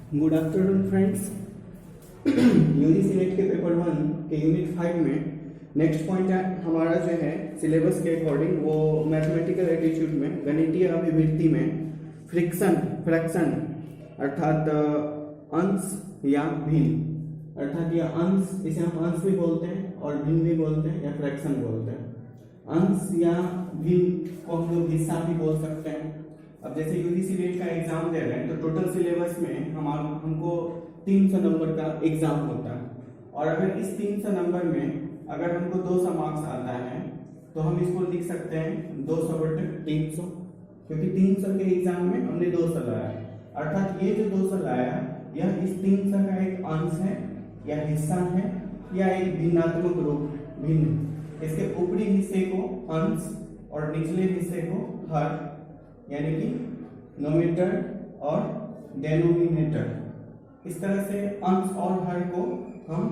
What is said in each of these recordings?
Good afternoon friends. UGC net के paper 1 के unit 5 में नेक्स्ट पॉइंट हमारा जो है सिलेबस के अकॉर्डिंग वो मैथमेटिकल एटीट्यूड में गणितीय अभिवृत्ति में फ्रैक्शन अर्थात अंश या भिन्न, अर्थात यह अंश, इसे हम अंश भी बोलते हैं और भिन्न भी बोलते हैं या फ्रैक्शन बोलते हैं। अंश या भिन्न को हम लोग हिस्सा भी बोल सकते हैं। अब जैसे यूजीसी नेट का एग्जाम दे रहे हैं तो टोटल सिलेबस में हमको 300 नंबर का एग्जाम होता है और अगर इस 300 नंबर में अगर हमको 200 मार्क्स आता है तो हम इसको लिख सकते हैं 200/300, क्योंकि 300 के एग्जाम में हमने 200 लाया, अर्थात ये जो 200 लाया यह इस 300 का एक अंश है या हिस्सा है या एक भिन्नात्मक रूप है। भिन्न, इसके ऊपरी हिस्से को अंश और निचले हिस्से को हर, यानी कि नोमीटर और डेनोमिनेटर। इस तरह से अंश और हर को हम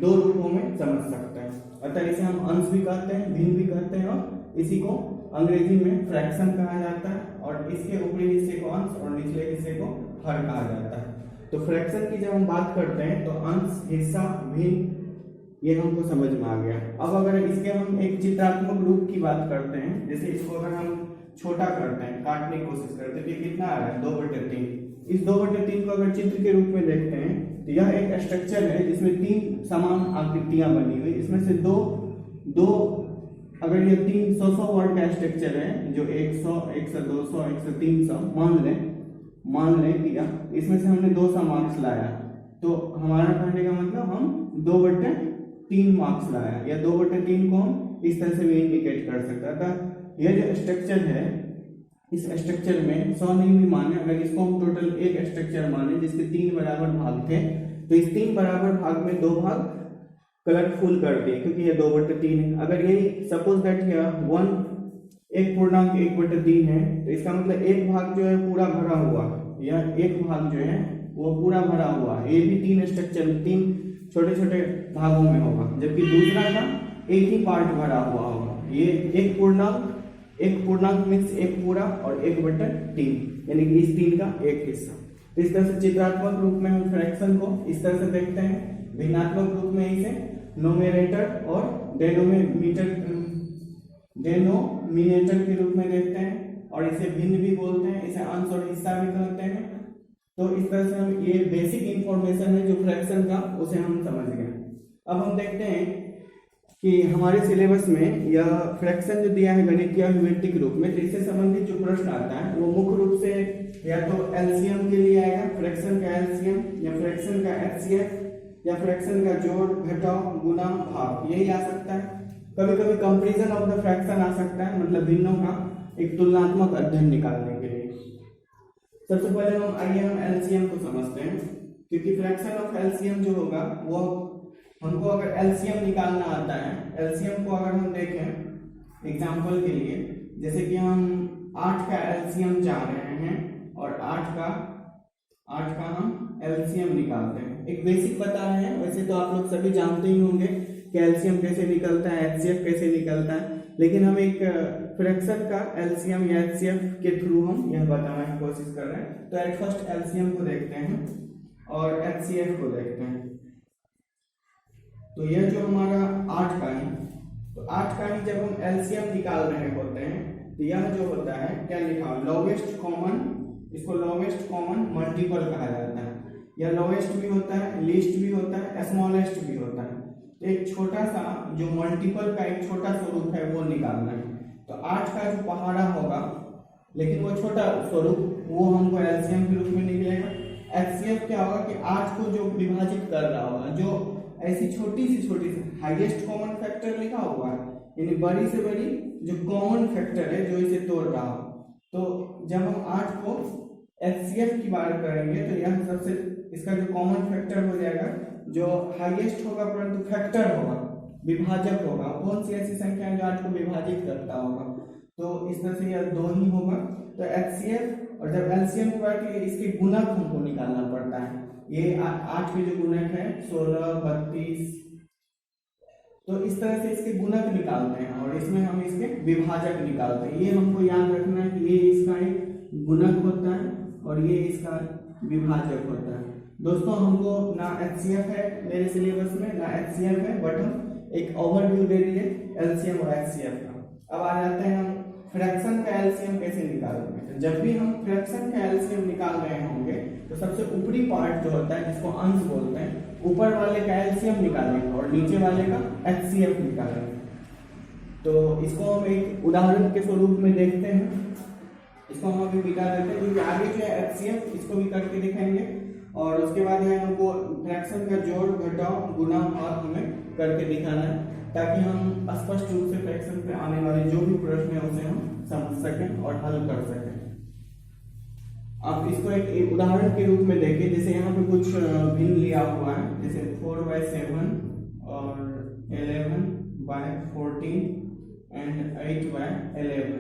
दो रूपों में समझ सकते हैं, अतः इसे हम अंश भी कहते हैं, भिन्न भी कहते हैं और इसी को अंग्रेजी में फ्रैक्शन कहा जाता है और इसके ऊपरी हिस्से को अंश और निचले हिस्से को हर कहा जाता है। तो फ्रैक्शन की जब हम बात करते हैं तो अंश, हिस्सा, भिन्न, ये हमको समझ में आ गया। अब अगर इसके हम एक चित्रात्मक रूप की बात करते हैं, जैसे इसको अगर हम छोटा करते हैं, काटने की कोशिश करते हैं, तो कितना आ रहा है 2/3। इस 2/3 को अगर चित्र के रूप में देखते हैं तो यह एक स्ट्रक्चर है जिसमें 3 समान आकृतियां बनी हुई, इसमें से दो अगर ये 300 वर्ड का स्ट्रक्चर है जो 100, 100, 200, 100, 300 मान लें कि इसमें से हमने 200 मार्क्स लाया, तो हमारा कहने का मतलब हम 2/3 मार्क्स लाया, या 2/3 को हम इस तरह से भी इंडिकेट कर सकते हैं। यह जो स्ट्रक्चर है, इस स्ट्रक्चर में 100 नहीं भी माने, अगर इसको हम टोटल एक स्ट्रक्चर माने जिसके 3 बराबर भाग थे, तो इस 3 बराबर भाग में 2 भाग कलरफुल कर दिए क्योंकि ये 2/3 है। अगर यही सपोज दैट एक पूर्णांक 1/3 है तो इसका मतलब एक भाग जो है पूरा भरा हुआ, या एक भाग जो है वो पूरा भरा हुआ, ये भी 3 स्ट्रक्चर 3 छोटे छोटे भागों में होगा, जबकि दूसरा का एक ही पार्ट भरा हुआ होगा। ये एक पूर्णांक मीन्स एक पूरा और 1/3, यानी कि इस 3 का एक हिस्सा। तो इस तरह से चित्रात्मक रूप में हम फ्रैक्शन को इस तरह से देखते हैं, भिन्नात्मक रूप में इसे नोमेरेटर और डेनोमिनेटर के रूप में देखते हैं और इसे भिन्न भी बोलते हैं, इसे अंश और हिस्सा भी कहते हैं। तो इस तरह से हम ये बेसिक इंफॉर्मेशन है जो फ्रैक्शन का, उसे हम समझ गए। अब हम देखते हैं कि हमारे सिलेबस में यह फ्रैक्शन जो दिया है गणितीय अभिव्यक्ति के रूप में, तो इससे संबंधित जो प्रश्न आता है वो मुख्य रूप से या तो एलसीएम के लिए आएगा, फ्रैक्शन का एलसीएम या फ्रैक्शन का एचसीएफ या फ्रैक्शन का जोड़, घटाव, गुणा, भाग, यही आ सकता है। कभी कभी कंपैरिजन ऑफ द फ्रैक्शन आ सकता है, मतलब भिन्नों का एक तुलनात्मक अध्ययन निकालने के लिए। सबसे पहले हम एलसीएम को समझते हैं, क्योंकि फ्रैक्शन ऑफ एलसीएम जो होगा वो हमको अगर एलसीएम निकालना आता है, एलसीएम को अगर हम देखें एग्जांपल के लिए, जैसे कि हम 8 का एलसीएम चाह रहे हैं और 8 का हम एलसीएम निकालते हैं। एक बेसिक बता रहे हैं, वैसे तो आप लोग सभी जानते ही होंगे कि एलसीएम कैसे निकलता है, एचसीएफ कैसे निकलता है, लेकिन हम एक फ्रैक्शन का एलसीएम या एचसीएफ के थ्रू हम यह बताने की कोशिश कर रहे हैं। तो एट फर्स्ट एलसीएम को देखते हैं और एचसीएफ को देखते हैं। तो यह जो हमारा 8 का है, तो 8 का ही जब हम एलसीएम निकाल रहे होते हैं तो यह जो होता है क्या लिखा, लोवेस्ट कॉमन, इसको लोवेस्ट कॉमन मल्टीपल कहा जाता है, या लोवेस्ट भी होता है, लीस्ट भी होता है, स्मॉलेस्ट भी होता है। तो एक छोटा सा जो मल्टीपल का एक छोटा स्वरूप है वो निकालना है। तो 8 का जो पहाड़ा होगा, लेकिन वो छोटा स्वरूप, वो हमको एलसीएम के रूप में निकलेगा। एचसीएफ क्या होगा कि 8 को जो विभाजित कर रहा होगा, जो ऐसी छोटी सी हाईएस्ट कॉमन फैक्टर लिखा हुआ है, यानी बड़ी से बड़ी जो कॉमन फैक्टर है जो इसे तोड़ रहा हो। तो जब हम 8 को एचसीएफ की बात करेंगे तो यह सबसे इसका जो कॉमन फैक्टर हो जाएगा, जो हाईएस्ट होगा परंतु फैक्टर होगा, विभाजक होगा, कौन सी ऐसी संख्या है जो 8 को विभाजित करता होगा, तो इस तरह से यह 2 ही होगा। तो एचसीएफ, और जब एलसीएम की बात की इसके गुणक हमको निकालना पड़ता है, ये 8 के जो गुणक है 16, 32, तो इस तरह से इसके गुणक निकालते हैं और इसमें हम इसके विभाजक निकालते हैं। ये हमको याद रखना है कि ये इसका एक गुणक होता है और ये इसका विभाजक होता है। दोस्तों हमको ना HCF है मेरे सिलेबस में, ना HCF है, बट हम एक ओवरव्यू दे दिए LCM और HCF का। अब आ जाते हैं हम फ्रैक्शन का LCM कैसे निकालेंगे। तो जब भी हम फ्रैक्शन का LCM निकाल रहे होंगे तो सबसे ऊपरी पार्ट जो होता है जिसको अंश बोलते हैं, ऊपर वाले का LCM निकालेंगे और नीचे वाले का HCF निकालेंगे। तो इसको हम एक उदाहरण के स्वरूप में देखते हैं। इसको हम अभी मिटा देते हैं क्योंकि आगे जो है HCF इसको भी करके दिखाएंगे और उसके बाद है हमको फ्रैक्शन का जोड़ घटाव गुना भाग हमें करके दिखाना है, ताकि हम स्पष्ट रूप से फ्रैक्शन पे आने वाले जो भी प्रश्न है उसे हम समझ सकें और हल कर सकें। आप इसको एक उदाहरण के रूप में देखिए। जैसे यहाँ पे कुछ भिन्न लिया हुआ है, जैसे 4/7 और 11/14 एंड 8/11।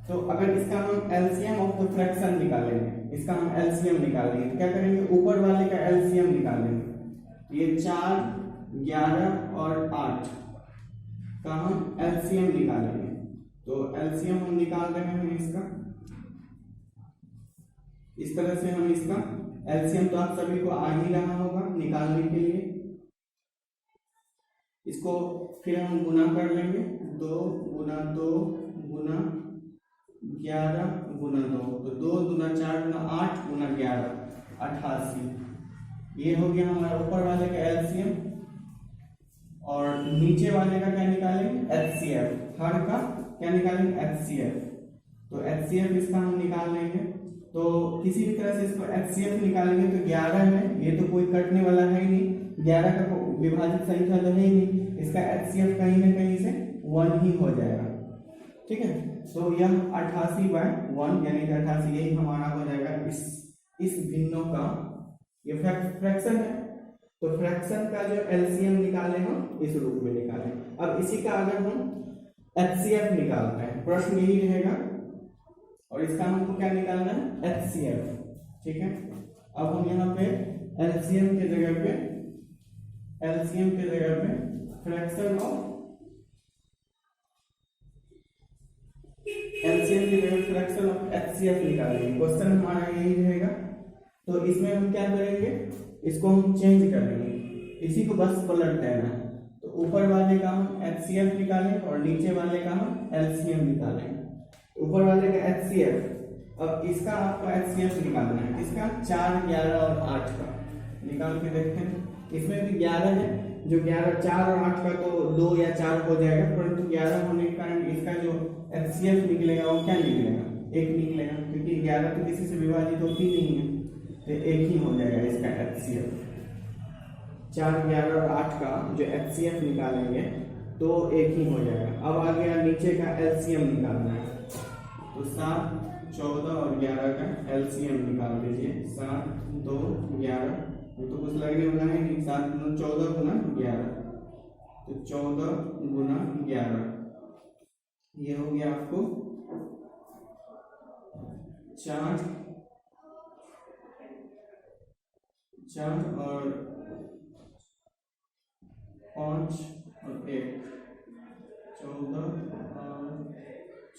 तो अगर इसका हम LCM ऑफ द फ्रैक्शन निकालेंगे, इसका हम LCM निकालेंगे तो क्या करेंगे, ऊपर वाले का LCM निकालेंगे। ये 4, 11 और 8 का हम LCM निकालेंगे। तो LCM हम निकाल रहे हैं इसका, इस तरह से हम इसका LCM तो आप सभी को आ ही रहा होगा निकालने के लिए। इसको फिर हम गुना कर लेंगे, 2 गुना 2 गुना 11 गुना 2, तो 2 गुना 4 गुना 8 गुना 11 88। ये हो गया हमारा ऊपर वाले का LCM। और नीचे वाले का क्या निकालेंगे, HCF। थर्ड का क्या निकालेंगे, HCF। तो HCF इसका हम निकाल लेंगे। तो किसी भी तरह से इसको HCF निकालेंगे तो 11 है, ये तो कोई कटने वाला है ही नहीं, 11 का विभाजित संख्या तो है ही नहीं, इसका HCF कहीं ना कहीं से 1 ही हो जाएगा। ठीक है, तो यह 88/1 यानी कि 88 यही हमारा हो जाएगा इस भिन्नों का, ये फ्रैक्शन है। तो फ्रैक्शन का जो LCM निकाले हम इस रूप में निकालें। अब इसी का अगर हम HCF निकालते हैं, प्रश्न यही रहेगा, और इसका हमको क्या निकालना है, HCF। ठीक है, अब हम यहाँ पे LCM के जगह पे फ्रैक्शन ऑफ HCF निकालेंगे। क्वेश्चन हमारा यही रहेगा। तो इसमें हम क्या करेंगे, इसको हम चेंज करेंगे, इसी को बस पलट देना है। तो ऊपर वाले का हम HCF निकालें और नीचे वाले का हम LCM निकालें। ऊपर वाले का HCF, अब इसका आपको HCF निकालना है, इसका 4, 11 और 8 का निकाल के देखते हैं। इसमें भी 11 है, जो 11, 4 और 8 का तो 2 या 4 हो जाएगा, परंतु 11 होने के कारण इसका जो HCF निकलेगा वो क्या निकलेगा, 1 निकलेगा, क्योंकि 11 तो किसी से विभाजित होती नहीं है, तो 1 ही हो जाएगा इसका HCF। 4, 11 और 8 का जो HCF निकालेंगे तो 1 ही हो जाएगा। अब आ गया नीचे का LCM निकालना है, तो 7, 14 और 11 का LCM निकाल लीजिए। 7, 2, 11, तो कुछ लगने वाला है नहीं, 7 गुना 14 गुना 11, तो 14 गुना 11, ये हो गया आपको 4 और 5 और 1, 14 और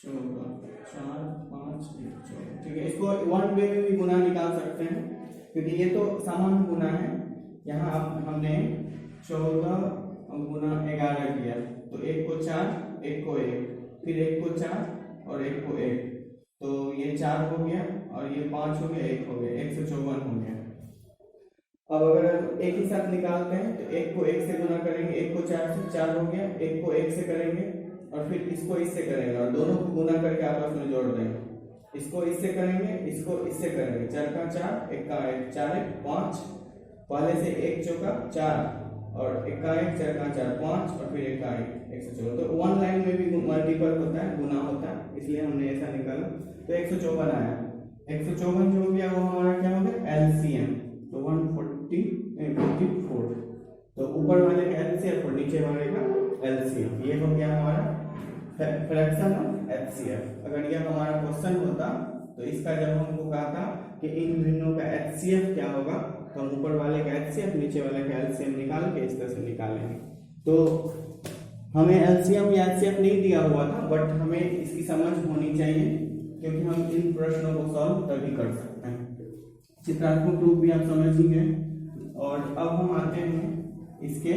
14, 4, 5, 1, 14। ठीक है, इसको 1 वे में भी गुना निकाल सकते हैं, क्योंकि ये तो सामान्य गुना है। यहाँ आप हमने 14 गुना 11 किया, तो 1 को 4, 1 को 1, फिर 1 को 4 और 1 को 1, तो ये 4 हो गया और ये 5 हो गया, 1 हो गया, 154 हो गया। अब अगर हम एक ही साथ निकालते हैं तो 1 को 1 से गुना करेंगे, 1 को 4 से 4 हो गया, 1 को 1 से करेंगे और फिर इसको इससे करेंगे और दोनों को गुना करके आपस में जोड़ देंगे। इसको इससे करेंगे, इसको इससे करेंगे, 4 का 4, 1 का 1, 4 1 5, पहले से 1 चौका 4 और 1 का 1, 4 का 4 5 और फिर 1 का 1, 154। तो 1 लाइन में भी मल्टीपल होता है, गुना होता है, इसलिए हमने ऐसा निकाला। तो 154 आया, 154 जो हो गया वो हमारा क्या हो गया, LCM। तो 154, तो ऊपर वाले का LCF और नीचे वाले का LCM, ये हो गया हमारा फ्रैक्शन ऑफ HCF। अगर यह हमारा क्वेश्चन होता तो इसका जब हमको कहा था कि इन भिन्नों का HCF क्या होगा, तो हम ऊपर वाले का HCF नीचे वाले का LCM निकाल के इस तरह से निकालेंगे। तो हमें LCM या HCF नहीं दिया हुआ था, बट हमें इसकी समझ होनी चाहिए, क्योंकि हम इन प्रश्नों को सॉल्व तभी कर सकते हैं। चित्रात्मक रूप भी आप समझ ही गए। और अब हम आते हैं इसके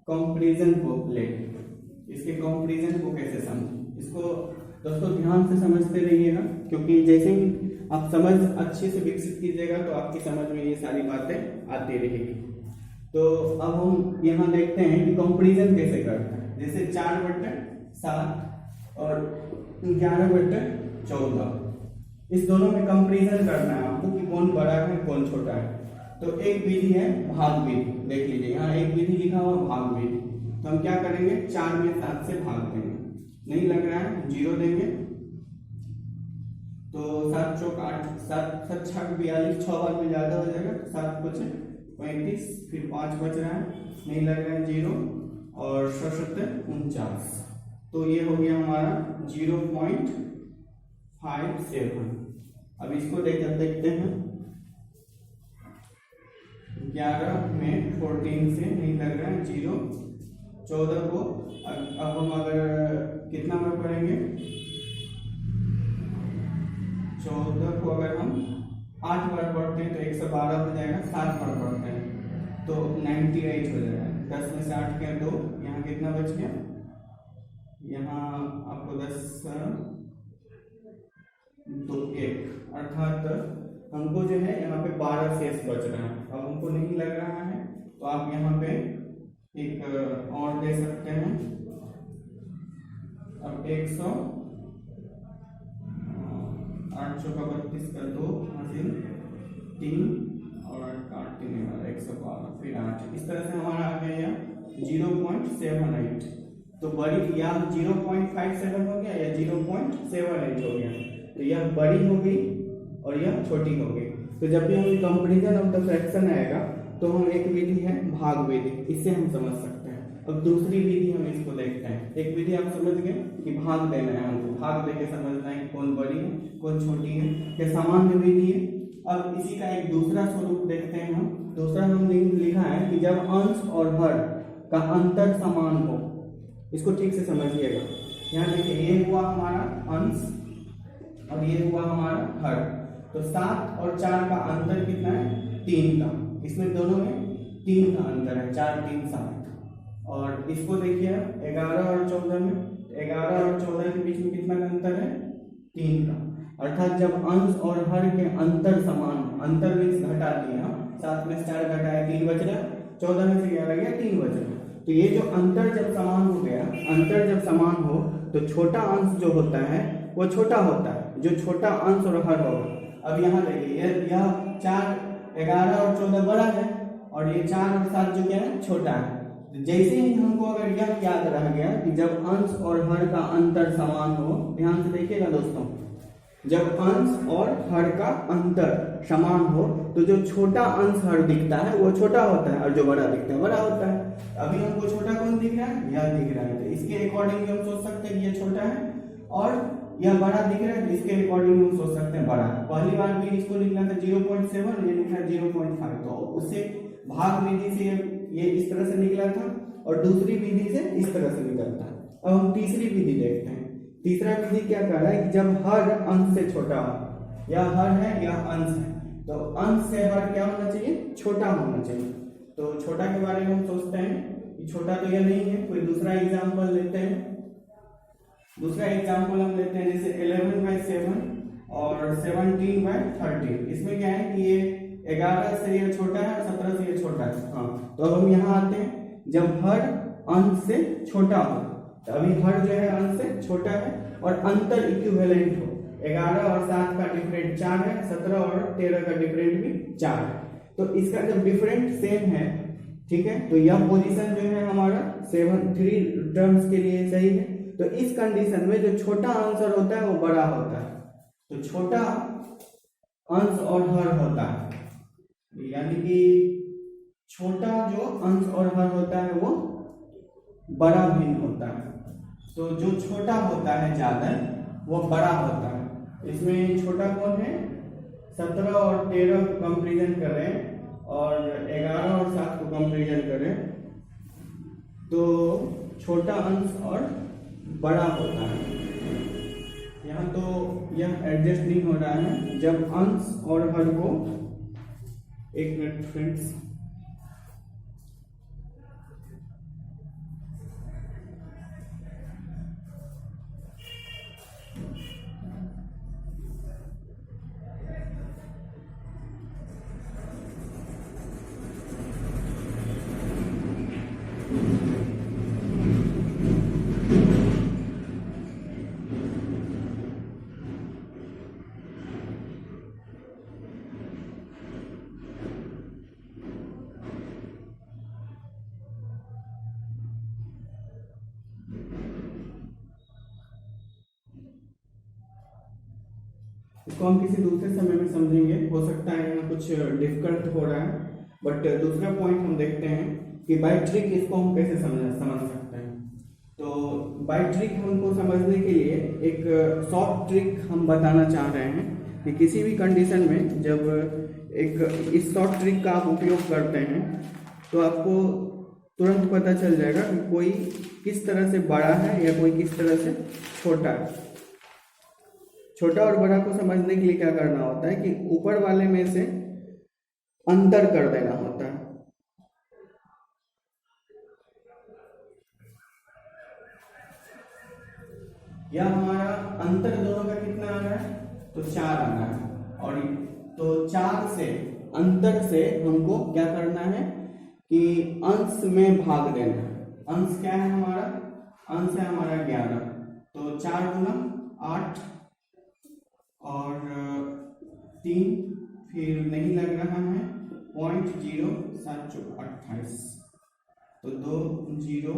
कंपैरिजन को लेकर। इसके कंपैरिजन को कैसे समझें, इसको दोस्तों ध्यान से समझते रहिएगा, क्योंकि जैसे ही आप समझ अच्छे से विकसित कीजिएगा तो आपकी समझ में ये सारी बातें आती रहेगी। तो अब हम यहाँ देखते हैं कि कंपैरिजन कैसे करते हैं। जैसे 4/7 और 11/14, इस दोनों में कंपैरिजन करना है आपको कि कौन बड़ा है कौन छोटा है। तो एक विधि है भाग विधि, देख लीजिए यहाँ एक विधि लिखा हुआ भाग विधि। तो हम क्या करेंगे, 4 में 7 से भाग देंगे, नहीं लग रहा है 0 देंगे, तो 7 चौक 8, 7 6 42, 6 बार में ज्यादा हो जाएगा, 7 5 35, फिर 5 बच रहा है, नहीं लग रहा है 0, और 49। तो ये हो गया हमारा 0.57। अब इसको देखते हैं, 11 में 14 से नहीं लग रहा है 0, 14 को अब हम अगर कितना में पढ़ेंगे, 14 को अगर हम 8 बार पढ़ते हैं तो 112 हो जाएगा, 7 बार पढ़ते हैं तो 98 हो जाएगा। 10 में से 8 के 2, यहाँ कितना बच गया, यहाँ आपको 10 2 1, अर्थात हमको जो है यहाँ पे 12 शेष बच रहा है। अब हमको नहीं लग रहा है तो आप यहाँ पे एक और दे सकते हैं। अब 100, 8 चौका 32 का 2 हासिल 3 और काट देने वाला 112, फिर 8, इस तरह से हमारा आ गया 0.78। तो बड़ी या 0.57 हो गया या 0.78 हो गया, तो यह बड़ी हो गई और यह छोटी हो गई। तो जब भी हमें कंपैरिजन ऑफ द फ्रैक्शन आएगा तो हम एक विधि है भाग विधि, इससे हम समझ सकते हैं। अब दूसरी विधि हम इसको देखते हैं। एक विधि आप समझ गए कि भाग देना है, हमको भाग देके समझना है कौन बड़ी है कौन छोटी है, क्या सामान्य विधि है। अब इसी का एक दूसरा स्वरूप देखते हैं हम। दूसरा हम लिखा है कि जब अंश और हर का अंतर समान हो, इसको ठीक से समझिएगा। यहाँ देखिए ये हुआ हमारा अंश और ये हुआ हमारा हर, तो 7 और 4 का अंतर कितना है, 3 का। इसमें दोनों में 3 का अंतर है, 4 3 7। और इसको देखिए 11 और 14 में, 11 और 14 के बीच में कितना का अंतर है, 3 का। अर्थात जब अंश और हर के अंतर समान, अंतर में घटा दिया, 7 में से 4 घटाया 3 बच रहा, 14 में से 11 गया 3 बच रहा। तो ये जो अंतर जब समान हो गया, अंतर जब समान हो तो छोटा अंश जो होता है वो छोटा होता है, जो छोटा अंश और हर होगा। अब यहाँ देखिए यह 4, 11 और 14 बड़ा है और ये 4 और 7 जो क्या है छोटा है। तो जैसे ही हमको अगर यह याद रह गया कि जब अंश और हर का अंतर समान हो, ध्यान से देखिएगा दोस्तों, जब अंश और हर का अंतर समान हो तो जो छोटा अंश हर दिखता है वो छोटा होता है और जो बड़ा दिखता है बड़ा होता है। अभी हमको छोटा कौन दिख रहा है, यह दिख रहा है, तो इसके अकॉर्डिंग हम सोच सकते हैं ये छोटा है, और यह बड़ा दिख रहा है तो इसके अकॉर्डिंग हम सोच सकते हैं बड़ा। पहली बार भी इसको लिखना था 0.7, ये लिखा 0.5, तो उससे भाग विधि से ये इस तरह से निकला था और दूसरी विधि से इस तरह से निकलता है। अब हम तीसरी विधि देखते हैं। तीसरा विधि क्या कह रहा है कि जब हर अंश से छोटा हो, या हर है या अंश है, तो अंश से हर क्या होना चाहिए, छोटा होना चाहिए। तो छोटा के बारे में हम सोचते हैं कि छोटा तो यह नहीं है, कोई दूसरा एग्जाम्पल लेते हैं। दूसरा एग्जाम्पल हम लेते हैं जैसे 11/7 और 17/13। इसमें क्या है कि ये 11 से ये छोटा है, 17 से ये छोटा है। हाँ, तो अब हम यहाँ आते हैं, जब हर अंश से छोटा हो, तो अभी हर जो है अंश से छोटा है और अंतर इक्विवेलेंट हो, 11 और 7 का डिफरेंट 4 है, 17 और 13 का डिफरेंट भी 4 है। तो इसका जब डिफरेंट सेम है, ठीक है, तो यह पोजीशन जो है हमारा 3 टर्म्स के लिए सही है। तो इस कंडीशन में जो छोटा आंसर होता है वो बड़ा होता है, तो छोटा अंश और हर होता है, यानी कि छोटा जो अंश और हर होता है वो बड़ा भिन्न होता है। तो जो छोटा होता है ज्यादा वो बड़ा होता है। इसमें छोटा कौन है, 17 और 13 कंपेरिजन करें और 11 और 7 को कंपेरिजन करें तो छोटा अंश और बड़ा होता है। यहाँ तो यह एडजस्ट नहीं हो रहा है, जब अंश और हर को एक मिनट फ्रेंड्स। इसको हम किसी दूसरे समय में समझेंगे, हो सकता है यहाँ कुछ डिफिकल्ट हो रहा है, बट दूसरा पॉइंट हम देखते हैं कि बाय ट्रिक इसको हम कैसे समझ सकते हैं। तो बाय ट्रिक हमको समझने के लिए एक शॉर्ट ट्रिक हम बताना चाह रहे हैं कि किसी भी कंडीशन में जब एक इस शॉर्ट ट्रिक का आप उपयोग करते हैं तो आपको तुरंत पता चल जाएगा कि कोई किस तरह से बड़ा है या कोई किस तरह से छोटा है। छोटा और बड़ा को समझने के लिए क्या करना होता है कि ऊपर वाले में से अंतर कर देना होता है। यह हमारा अंतर दोनों का कितना आ रहा है, तो 4 आ रहा है। और तो 4 से अंतर से हमको क्या करना है कि अंश में भाग देना है। अंश क्या है हमारा, अंश है हमारा 11। तो 4 गुना 8 और 3 फिर नहीं लग रहा है 0.0728, तो 2 0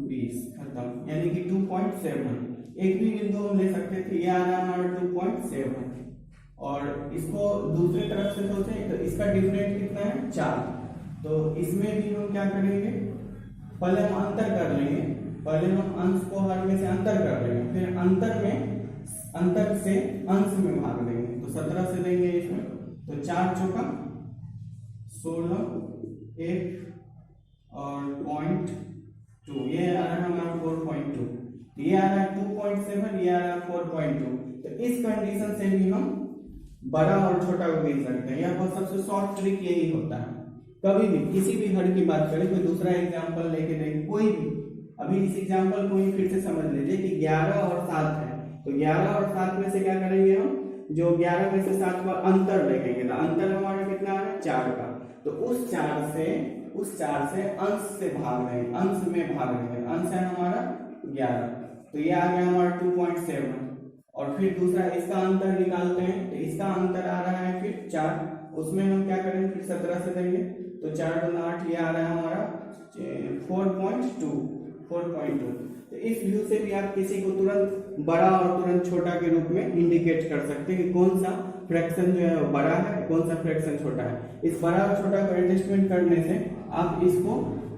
20 खत्म, यानी कि 2.7। एक भी बिंदु हम ले सकते थे, ये आ रहा है हमारा 2.7। और इसको दूसरी तरफ से सोचें तो इसका डिफरेंट कितना है 4। तो इसमें भी हम क्या करेंगे, पहले हम अंतर कर लेंगे, पहले हम अंश को हर में से अंतर कर लेंगे, फिर अंतर से अंश में भाग देंगे, तो 17 से देंगे इसमें। तो 4 चौका 16, 1 और 0.2, ये आ रहा है हमारा 4.2, ये आ रहा है 2.7, ये आ रहा है 4.2। तो इस कंडीशन से भी हम बड़ा और छोटा को गिन सकते हैं। यहाँ पर सबसे शॉर्ट ट्रिक यही होता है। कभी भी किसी भी हर की बात करें, कोई दूसरा एग्जाम्पल लेके देखें, कोई भी, अभी इस एग्जाम्पल को ही फिर से समझ लीजिए कि 11 और 7 है, तो 11 और 7 में से क्या करेंगे हम, जो 11 में से 7 का अंतर देखेंगे, तो अंतर हमारा कितना है 4 का। तो उस 4 से अंश से भाग देंगे, अंश में भाग देंगे, अंश है हमारा 11, तो ये आ गया हमारा 2.7। और फिर दूसरा इसका अंतर निकालते हैं, तो इसका अंतर आ रहा है फिर 4, उसमें हम क्या करेंगे फिर 17 से देंगे, तो 4 गुना 8, ये आ रहा है हमारा 4.2। तो इस व्यू से भी आप किसी को तुरंत बड़ा और तुरंत छोटा के रूप में इंडिकेट कर सकते हैं कि कौन सा फ्रैक्शन जो है बड़ा है, कौन सा फ्रैक्शन छोटा है। इस बड़ा और छोटा को एडजस्टमेंट करने से आप इसको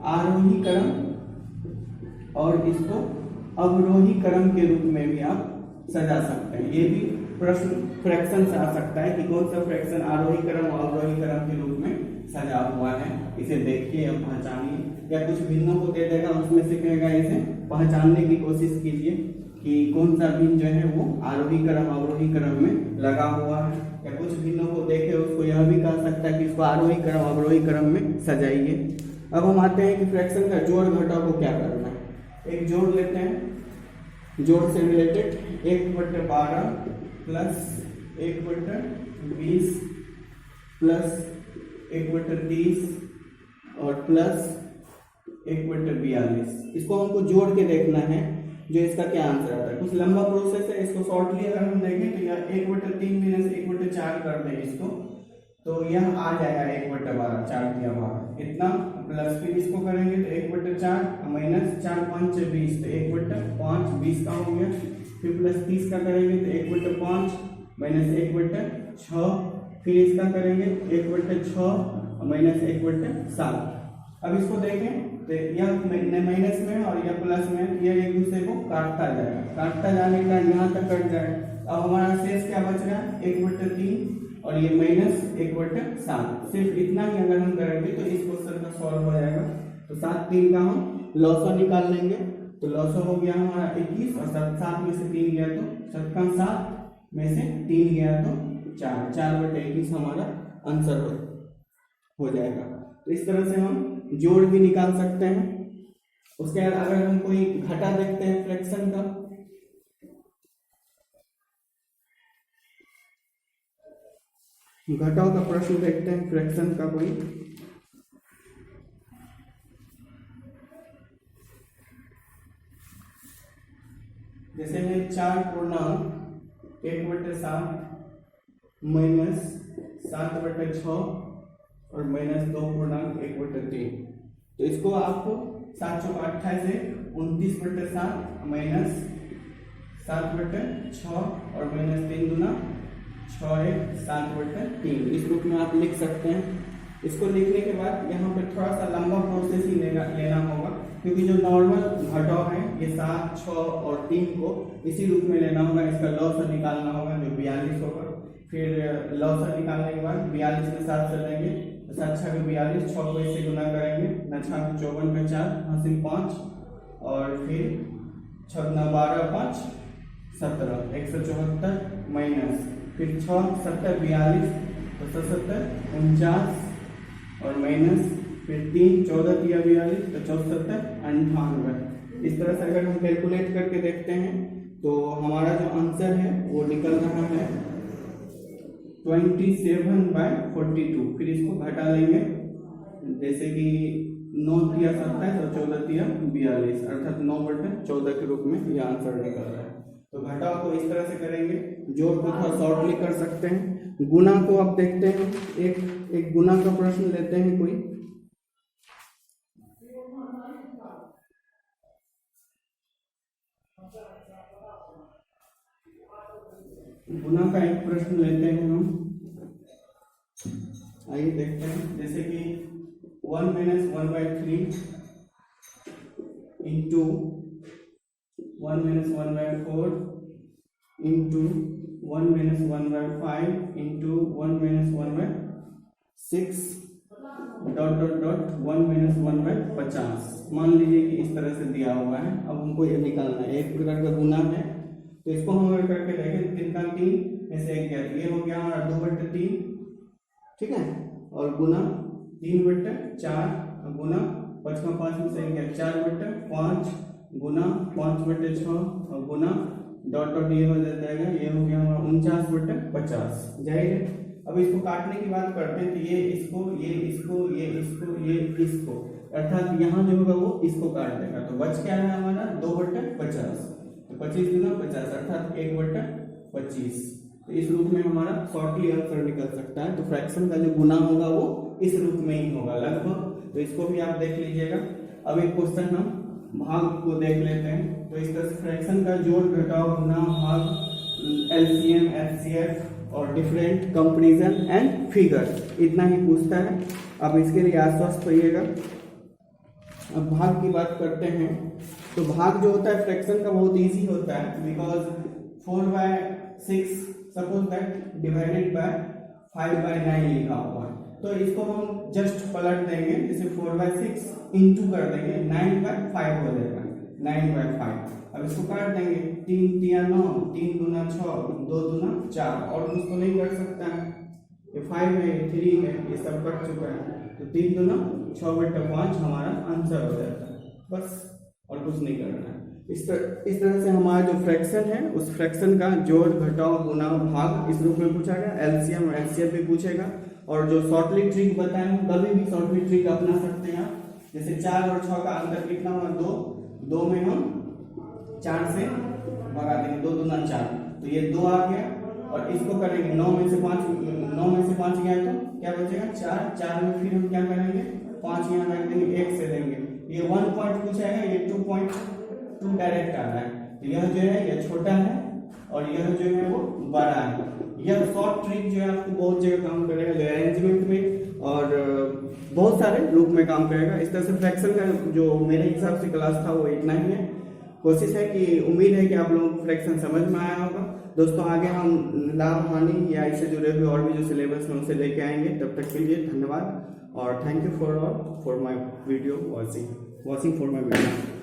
आरोही क्रम और इसको अवरोही क्रम के रूप में भी आप सजा सकते हैं। ये भी प्रश्न फ्रैक्शन से आ सकता है कि कौन सा फ्रैक्शन आरोही क्रम और अवरोही क्रम के रूप में सजा हुआ है, इसे देखिए और पहचानिए, या कुछ भिन्नों को दे देगा उसमें से कहेगा इसे पहचानने की कोशिश कीजिए कि कौन सा भिन्न जो है वो आरोही क्रम अवरोही क्रम में लगा हुआ है, या कुछ भिन्नों को देखे उसको यह भी कह सकता है कि इसको आरोही क्रम अवरोही क्रम में सजाइए। अब हम आते हैं कि फ्रैक्शन का जोड़ घटाव को क्या करना है। एक जोड़ लेते हैं, जोड़ से रिलेटेड 1/12 प्लस 1/20 प्लस 1/30 और प्लस 1/42। इसको हमको जोड़ के देखना है जो इसका क्या आंसर आता है। कुछ लंबा प्रोसेस है, इसको शॉर्टली अगर हम देखें तो यह 1/3 माइनस 1/4 कर दें इसको, तो यह आ जाएगा 1/12, 4 दिया 12 इतना, प्लस फिर इसको करेंगे तो 1/4 माइनस 4 5 20, तो 1/5 20 का हो गया। फिर प्लस 30 का करेंगे तो 1/5 माइनस 1/6, फिर इसका करेंगे 1/6 माइनस 1/7। अब इसको देखें तो यह माइनस में और यह प्लस में, यह एक दूसरे को काटता जाएगा, काटता जाने का यहाँ तक कट जाएगा। अब हमारा शेष क्या बच रहा है 1/3 और ये माइनस 1/7। सिर्फ इतना ही अगर हम करेंगे तो इस क्वेश्चन का सॉल्व हो जाएगा। तो 7 3 का हम लॉसो निकाल लेंगे, तो लॉसो हो गया हमारा 21 और 7 में से 3 गया तो 7 में से 3 गया तो 4, 4/21 हमारा आंसर हो जाएगा। तो इस तरह से हम जोड़ भी निकाल सकते हैं। उसके बाद अगर हम कोई घटा देखते हैं फ्रैक्शन का, घटाओ का प्रश्न देखते हैं फ्रैक्शन का कोई। जैसे में 4 1/7 माइनस 7/6 और माइनस 2 1/3। तो इसको आपको 7 चौक 28 है, 29/7 माइनस 7/6 और माइनस 3 दूना 6 1 7/3 इस रूप में आप लिख सकते हैं। इसको लिखने के बाद यहाँ पे थोड़ा सा लंबा प्रोसेस ही लेना होगा, क्योंकि जो नॉर्मल घटाव है ये 7 6 और 3 को इसी रूप में लेना होगा। इसका लॉसर निकालना होगा जो 42 होगा। फिर लॉसर निकालने के बाद 42 में 7 चलेंगे, 7 6 42, 6 को इससे गुना करेंगे, 9 6 54 का 4 हासिल 5 और फिर 6 9 12 5 17 174 माइनस फिर 6 7 42 तो 77 49 और माइनस फिर 3 14 3 42 तो 74 98। इस तरह से अगर हम कैलकुलेट करके देखते हैं तो हमारा जो आंसर है वो निकल रहा है 27/42। फिर इसको घटा लेंगे, जैसे कि 9 3 27 और 14 3 42 अर्थात 9/14 के रूप में यह आंसर निकल रहा है। तो घटाव को इस तरह से करेंगे, जोड़ को थोड़ा शॉर्टली कर सकते हैं। गुना को अब देखते हैं, एक गुना का प्रश्न लेते हैं कोई। गुना का एक प्रश्न लेते हैं हम, आइए देखते हैं। जैसे कि 1 - 1/3 into 1 - 1/4 into 1 - 1/5 into 1 - 1/6 dot dot dot 1 - 1/50 मान लीजिए कि इस तरह से दिया हुआ है। अब हमको ये निकालना है, एक प्रकार का गुना है। तो इसको हम अगर करके देखें 3 का 3 में से 1 गया, ये हो गया हमारा 2/3, ठीक है। और गुना 3/4 गुना 5 का 5 में से 1 गया 4/5 गुना 5/6 और गुना डॉट डॉट ये हो जाएगा, ये हो गया हमारा 49/50। जाहिर है। अब इसको काटने की बात करते हैं तो ये इसको ये इसको ये इसको ये इसको, अर्थात यहाँ जो होगा वो इसको काट देगा। तो बच क्या है हमारा 2/50। तो 25 गुना 50 अर्थात 1/25। तो इस रूप में हमारा शॉर्टली आंसर निकल सकता है। तो फ्रैक्शन का जो गुना होगा वो इस रूप में ही होगा लगभग। तो इसको भी आप देख लीजिएगा। अब एक क्वेश्चन हम भाग को देख लेते हैं। तो इस तरह से फ्रैक्शन का जोड़ घटाव गुना भाग LCM HCF और डिफरेंट कंपैरिजन एंड फिगर इतना ही पूछता है। अब इसके लिए आश्वस्त होइएगा। अब भाग की बात करते हैं तो भाग जो होता है फ्रैक्शन का बहुत इजी होता है, because 4/6 suppose that divided by 5/9 लिखा हुआ है। तो इसको हम जस्ट पलट देंगे, जैसे 4/6 इंटू कर देंगे 9/5 हो जाएगा 9/5। अब इसको काट देंगे 3 3 9 3 दूना 6 2 दूना 4 और कुछ तो नहीं कर सकता है, ये 5 है ये 3 है ये सब कट चुका है। तो 3 दूना 6/5 हमारा आंसर हो जाता है, बस और कुछ नहीं करना है। इस तरह से हमारा जो फ्रैक्शन है उस फ्रैक्शन का जोड़ घटाव गुना भाग इस रूप में पूछा गया। LCM और HCF भी पूछेगा। और जो शॉर्टली ट्रिक बताए हैं कभी भी शॉर्टली ट्रिक अपना सकते हैं आप। जैसे 4 और 6 का अंतर कितना हुआ 2 में हम 4 से भगा देंगे 2 दूना 4 तो ये 2 आ गया। और इसको करेंगे 9 में से 5 गया तो क्या बचेगा 4 में फिर हम क्या करेंगे 5 यहाँ रख देंगे 1 से देंगे। ये 1 पॉइंट पूछेगा, ये 2.2 डायरेक्ट आ रहा है। तो यह जो है यह छोटा है और यह जो है वो बड़ा है। यह शॉर्ट ट्रिक जो है आपको बहुत जगह काम करेगा, जो अरेंजमेंट में और बहुत सारे रूप में काम करेगा। इस तरह से फ्रैक्शन का जो मेरे हिसाब से क्लास था वो इतना ही है। कोशिश है कि उम्मीद है कि आप लोगों को फ्रैक्शन समझ में आया होगा। दोस्तों आगे हम लाभ हानि या इससे जुड़े हुए और भी जो सिलेबस में उसे लेके आएंगे। तब तक के लिए धन्यवाद और thank you for my video watching for my video.